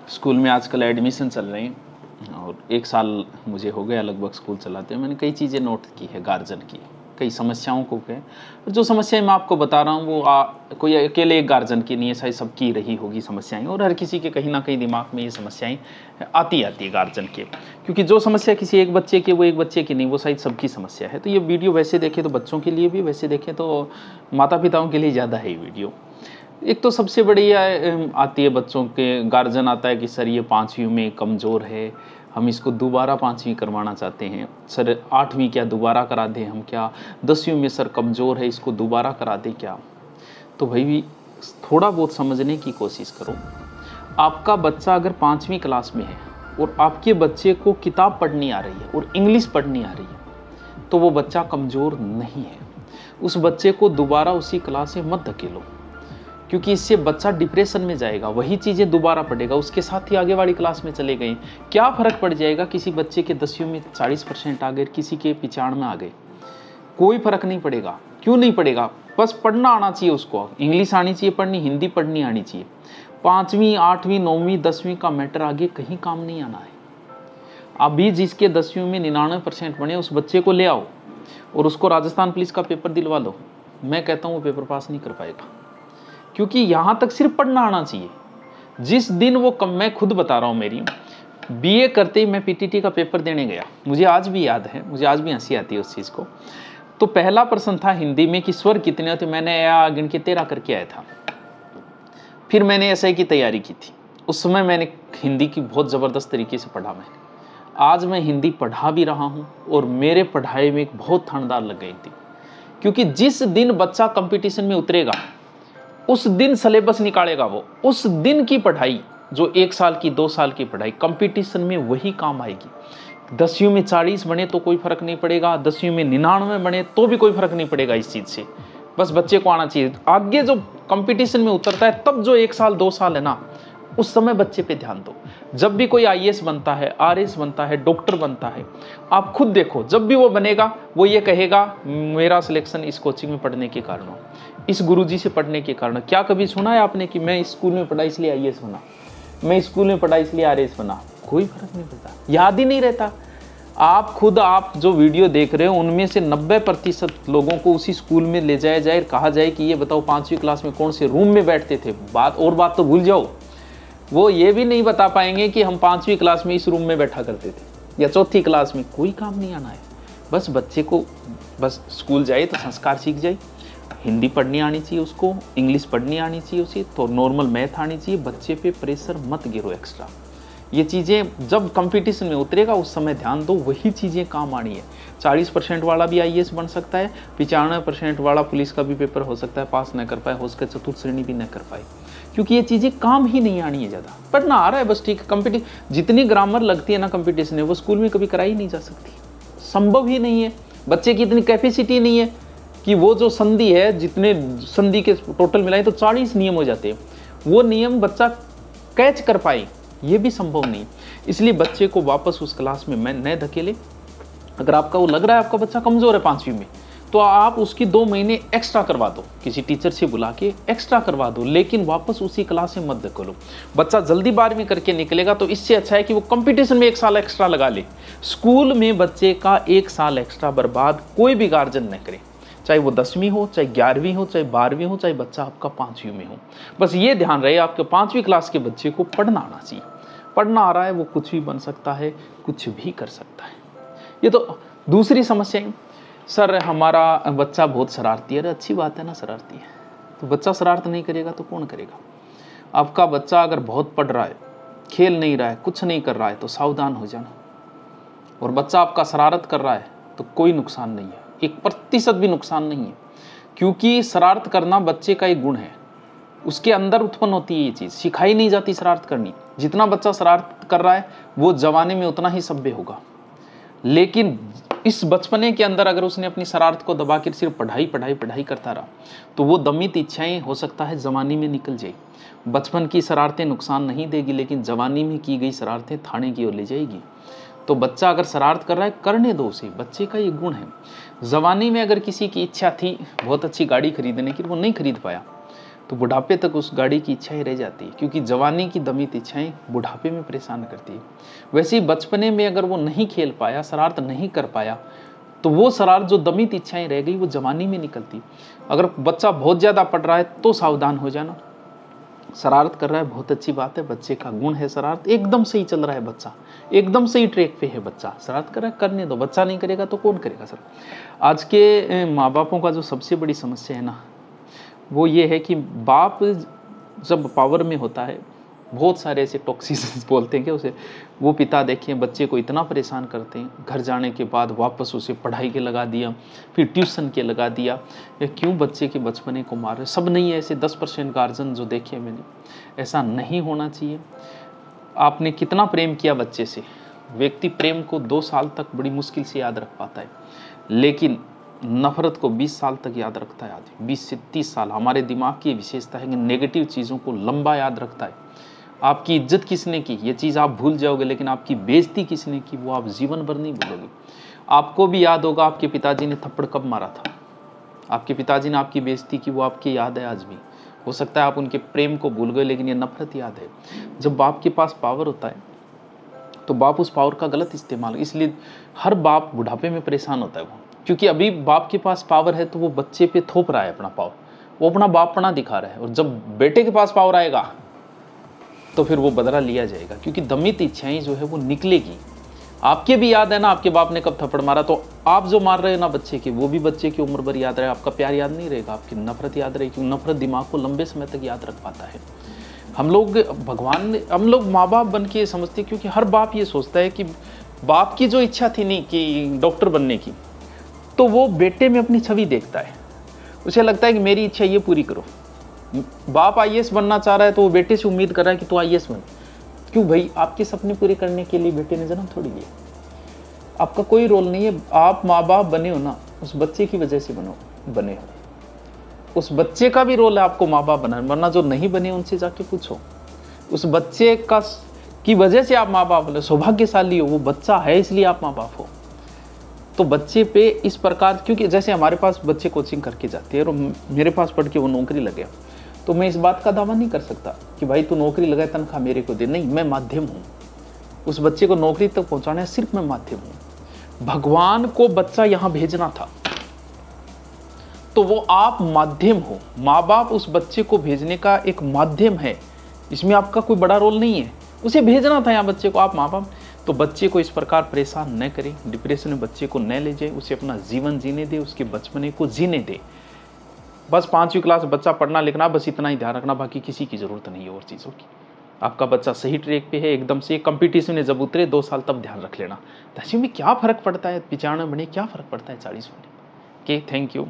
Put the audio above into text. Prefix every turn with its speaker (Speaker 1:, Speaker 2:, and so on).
Speaker 1: School में आजकल admission चल रहे हैं और 1 साल मुझे हो गया लगभग स्कूल चलाते हैं। मैंने कई चीज़ें नोट की है गार्जियन की, कई समस्याओं को है। जो समस्याएं मैं आपको बता रहा हूँ वो कोई अकेले एक गार्जियन की नहीं है, शायद सबकी रही होगी समस्याएं, और हर किसी के कहीं ना कहीं दिमाग में ये समस्याएं आती है गार्जियन के। क्योंकि जो समस्या किसी एक बच्चे की वो एक बच्चे की नहीं, वो शायद सबकी समस्या है। तो ये वीडियो वैसे देखें तो बच्चों के लिए भी, वैसे देखें तो माता पिताओं के लिए ज़्यादा है ये वीडियो। एक तो सबसे बड़ी आती है बच्चों के, गार्जियन आता है कि सर ये 5वीं में कमज़ोर है, हम इसको दोबारा 5वीं करवाना चाहते हैं। सर 8वीं क्या दोबारा करा दें हम क्या? 10वीं में सर कमज़ोर है, इसको दोबारा करा दें क्या? तो भाई भी थोड़ा बहुत समझने की कोशिश करो। आपका बच्चा अगर 5वीं क्लास में है और आपके बच्चे को किताब पढ़नी आ रही है और इंग्लिश पढ़नी आ रही है, तो वो बच्चा कमज़ोर नहीं है। उस बच्चे को दोबारा उसी क्लास में मत धकेलो, क्योंकि इससे बच्चा डिप्रेशन में जाएगा, वही चीज़ें दोबारा पढ़ेगा, उसके साथ ही आगे वाली क्लास में चले गए। क्या फ़र्क पड़ जाएगा? किसी बच्चे के 10वीं में 40% आ गए, किसी के 95 में आ गए, कोई फ़र्क नहीं पड़ेगा। क्यों नहीं पड़ेगा? बस पढ़ना आना चाहिए उसको, इंग्लिश आनी चाहिए पढ़नी, हिंदी पढ़नी आनी चाहिए। 5वीं 8वीं 9वीं 10वीं का मैटर आगे कहीं काम नहीं आना है। अभी जिसके 10वीं में 99% बने उस बच्चे को ले आओ और उसको राजस्थान पुलिस का पेपर दिलवा दो, मैं कहता हूँ वो पेपर पास नहीं कर पाएगा, क्योंकि यहाँ तक सिर्फ पढ़ना आना चाहिए। जिस दिन वो मैं खुद बता रहा हूँ, मेरी बीए करते ही मैं पीटीटी का पेपर देने गया, मुझे आज भी याद है, मुझे आज भी हंसी आती है उस चीज़ को। तो पहला प्रश्न था हिंदी में कि स्वर कितने होते, मैंने गिन के 13 करके आया था। फिर मैंने एसआई की तैयारी की थी, उस समय मैंने हिंदी की बहुत ज़बरदस्त तरीके से पढ़ा। मैंने आज मैं हिंदी पढ़ा भी रहा हूँ और मेरे पढ़ाई में एक बहुत ठानदार लग गई थी, क्योंकि जिस दिन बच्चा कंपटीशन में उतरेगा उस दिन सिलेबस निकालेगा वो, उस दिन की पढ़ाई जो 1 साल की 2 साल की पढ़ाई कंपटीशन में वही काम आएगी। 10वीं में 40 बने तो कोई फर्क नहीं पड़ेगा, 10वीं में 99 बने तो भी कोई फर्क नहीं पड़ेगा इस चीज़ से। बस बच्चे को आना चाहिए। आगे जो कंपटीशन में उतरता है तब जो 1 साल 2 साल है ना, उस समय बच्चे पे ध्यान दो। जब भी कोई आईएएस बनता है, आरएस बनता है, डॉक्टर बनता है, आप खुद देखो, जब भी वो बनेगा वो ये कहेगा मेरा सिलेक्शन इस कोचिंग में पढ़ने के कारण हो, इस गुरुजी से पढ़ने के कारण। क्या कभी सुना है आपने कि मैं स्कूल में पढ़ा इसलिए आईएएस बना, मैं स्कूल में पढ़ा इसलिए आरएस बना? कोई फर्क नहीं पड़ता, याद ही नहीं रहता। आप खुद, आप जो वीडियो देख रहे हो उनमें से 90% लोगों को उसी स्कूल में ले जाया जाए, कहा जाए कि ये बताओ 5वीं क्लास में कौन से रूम में बैठते थे। बात तो भूल जाओ, वो ये भी नहीं बता पाएंगे कि हम 5वीं क्लास में इस रूम में बैठा करते थे या 4थी क्लास में। कोई काम नहीं आना है। बस बच्चे को बस स्कूल जाए तो संस्कार सीख जाए, हिंदी पढ़नी आनी चाहिए उसको, इंग्लिश पढ़नी आनी चाहिए उसे, तो नॉर्मल मैथ आनी चाहिए। बच्चे पे प्रेशर मत गिरो एक्स्ट्रा। ये चीज़ें जब कंपटीशन में उतरेगा उस समय ध्यान दो, वही चीज़ें काम आनी है। 40% वाला भी आईएएस बन सकता है, 95% वाला पुलिस का भी पेपर हो सकता है पास न कर पाए, हो सके चतुर्थ श्रेणी भी न कर पाए, क्योंकि ये चीज़ें काम ही नहीं आनी है। ज़्यादा पढ़ना आ रहा है बस, ठीक है। जितनी ग्रामर लगती है ना कंपटीशन में, वो स्कूल में कभी कराई नहीं जा सकती, संभव ही नहीं है। बच्चे की इतनी कैपेसिटी नहीं है कि वो जो संधि है, जितने संधि के टोटल मिलाए तो 40 नियम हो जाते हैं, वो नियम बच्चा कैच कर पाए, ये भी संभव नहीं। इसलिए बच्चे को वापस उस क्लास में मैं न धकेले। अगर आपका वो लग रहा है आपका बच्चा कमज़ोर है 5वीं में, तो आप उसकी 2 महीने एक्स्ट्रा करवा दो, किसी टीचर से बुला के एक्स्ट्रा करवा दो, लेकिन वापस उसी क्लास में मत धकेलो। बच्चा जल्दी 12वीं करके निकलेगा तो इससे अच्छा है कि वो कंपटीशन में 1 साल एक्स्ट्रा लगा ले। स्कूल में बच्चे का 1 साल एक्स्ट्रा बर्बाद कोई भी गार्जियन न करे, चाहे वो 10वीं हो, चाहे 11वीं हो, चाहे 12वीं हो, चाहे बच्चा आपका 5वीं में हो। बस ये ध्यान रहे आपके 5वीं क्लास के बच्चे को पढ़ना आना चाहिए। पढ़ना आ रहा है वो कुछ भी बन सकता है, कुछ भी कर सकता है। ये तो दूसरी समस्या है, सर हमारा बच्चा बहुत शरारती है। अरे अच्छी बात है ना, शरारती है तो बच्चा शरारत नहीं करेगा तो कौन करेगा? आपका बच्चा अगर बहुत पढ़ रहा है, खेल नहीं रहा है, कुछ नहीं कर रहा है, तो सावधान हो जाना। और बच्चा आपका शरारत कर रहा है तो कोई नुकसान नहीं है, 1% भी नुकसान नहीं है, क्योंकि शरारत करना बच्चे का एक गुण है, उसके अंदर उत्पन्न होती है ये चीज़, सिखाई नहीं जाती शरारत करनी। जितना बच्चा शरारत कर रहा है वो जवानी में उतना ही सभ्य होगा, लेकिन इस बचपने के अंदर अगर उसने अपनी शरारत को दबा कर सिर्फ पढ़ाई पढ़ाई पढ़ाई करता रहा तो वो दमित इच्छाएं हो सकता है जवानी में निकल जाए। बचपन की शरारतें नुकसान नहीं देगी, लेकिन जवानी में की गई शरारतें थाने की ओर ले जाएगी। तो बच्चा अगर शरारत कर रहा है, करने दो उसे, बच्चे का ये गुण है। जवानी में अगर किसी की इच्छा थी बहुत अच्छी गाड़ी खरीदने की, वो नहीं खरीद पाया, तो बुढ़ापे तक उस गाड़ी की इच्छा ही रह जाती है, क्योंकि जवानी की दमित इच्छाएं बुढ़ापे में परेशान करती है। वैसे ही बचपने में अगर वो नहीं खेल पाया, शरारत नहीं कर पाया, तो वो शरारत जो दमित इच्छाएं रह गई वो जवानी में निकलती। अगर बच्चा बहुत ज़्यादा पढ़ रहा है तो सावधान हो जाना। शरारत कर रहा है बहुत अच्छी बात है, बच्चे का गुण है शरारत, एकदम सही चल रहा है बच्चा, एकदम सही ट्रैक पे है बच्चा, शरारत कर रहा है करने दो, बच्चा नहीं करेगा तो कौन करेगा सर। आज के माँ बापों का जो सबसे बड़ी समस्या है ना, वो ये है कि बाप जब पावर में होता है, बहुत सारे ऐसे टॉक्सिस बोलते हैं कि उसे, वो पिता देखिए बच्चे को इतना परेशान करते हैं, घर जाने के बाद वापस उसे पढ़ाई के लगा दिया, फिर ट्यूशन के लगा दिया, या क्यों बच्चे के बचपने को मार रहे। सब नहीं है ऐसे, 10% गार्जियन जो देखे मैंने, ऐसा नहीं होना चाहिए। आपने कितना प्रेम किया बच्चे से, व्यक्ति प्रेम को 2 साल तक बड़ी मुश्किल से याद रख पाता है, लेकिन नफरत को 20 साल तक याद रखता है आदमी, 20 से 30 साल। हमारे दिमाग की विशेषता है कि नेगेटिव चीज़ों को लंबा याद रखता है। आपकी इज्जत किसने की ये चीज़ आप भूल जाओगे, लेकिन आपकी बेइज्जती किसने की वो आप जीवन भर नहीं भूलोगे। आपको भी याद होगा आपके पिताजी ने थप्पड़ कब मारा था, आपके पिताजी ने आपकी बेइज्जती की, वो आपकी याद है आज भी। हो सकता है आप उनके प्रेम को भूल गए, लेकिन ये नफरत याद है। जब बाप के पास पावर होता है तो बाप उस पावर का गलत इस्तेमाल, इसलिए हर बाप बुढ़ापे में परेशान होता है वो, क्योंकि अभी बाप के पास पावर है तो वो बच्चे पे थोप रहा है अपना पावर, वो अपना बापपना दिखा रहा है। और जब बेटे के पास पावर आएगा तो फिर वो बदला लिया जाएगा, क्योंकि दमित इच्छाएं जो है वो निकलेगी। आपके भी याद है ना आपके बाप ने कब थप्पड़ मारा, तो आप जो मार रहे हो ना बच्चे की, वो भी बच्चे की उम्र भर याद रहे। आपका प्यार याद नहीं रहेगा, आपकी नफरत याद रहेगी, क्योंकि नफरत दिमाग को लंबे समय तक याद रख पाता है। हम लोग माँ बाप बन के समझते, क्योंकि हर बाप ये सोचता है कि बाप की जो इच्छा थी नहीं कि डॉक्टर बनने की, तो वो बेटे में अपनी छवि देखता है, उसे लगता है कि मेरी इच्छा ये पूरी करो। बाप आईएएस बनना चाह रहा है तो वो बेटे से उम्मीद कर रहा है कि तू आईएएस बन। क्यों भाई, आपके सपने पूरे करने के लिए बेटे ने जन्म थोड़ी लिया, आपका कोई रोल नहीं है। आप माँ बाप बने हो ना, उस बच्चे की वजह से बने हो, उस बच्चे का भी रोल है आपको माँ बाप बनाना, वरना जो नहीं बने उनसे जाके पूछो। उस बच्चे की वजह से आप माँ बाप बने, सौभाग्यशाली हो, वो बच्चा है इसलिए आप माँ बाप हो। तो बच्चे पे इस प्रकार, क्योंकि जैसे हमारे पास बच्चे कोचिंग करके जाते हैं और मेरे पास पढ़ के वो नौकरी लगे, तो मैं इस बात का दावा नहीं कर सकता कि भाई तू नौकरी लगाए तनख्वाह मेरे को दे, नहीं, मैं माध्यम हूँ। उस बच्चे को नौकरी तक पहुँचाने सिर्फ मैं माध्यम हूँ। भगवान को बच्चा यहाँ भेजना था तो वो आप माध्यम हो, माँ बाप उस बच्चे को भेजने का एक माध्यम है, इसमें आपका कोई बड़ा रोल नहीं है। उसे भेजना था यहाँ बच्चे को, आप माँ बाप। तो बच्चे को इस प्रकार परेशान न करें, डिप्रेशन में बच्चे को न ले जाए, उसे अपना जीवन जीने दे, उसके बचपने को जीने दे। बस 5वीं क्लास बच्चा पढ़ना लिखना, बस इतना ही ध्यान रखना, बाकी किसी की जरूरत नहीं है और चीज़ों की। आपका बच्चा सही ट्रैक पे है, एकदम से कंपटीशन में जब उतरे 2 साल तब ध्यान रख लेना। 10वीं में क्या फ़र्क पड़ता है, 95 बने क्या फ़र्क पड़ता है 40 बने। Okay, thank you.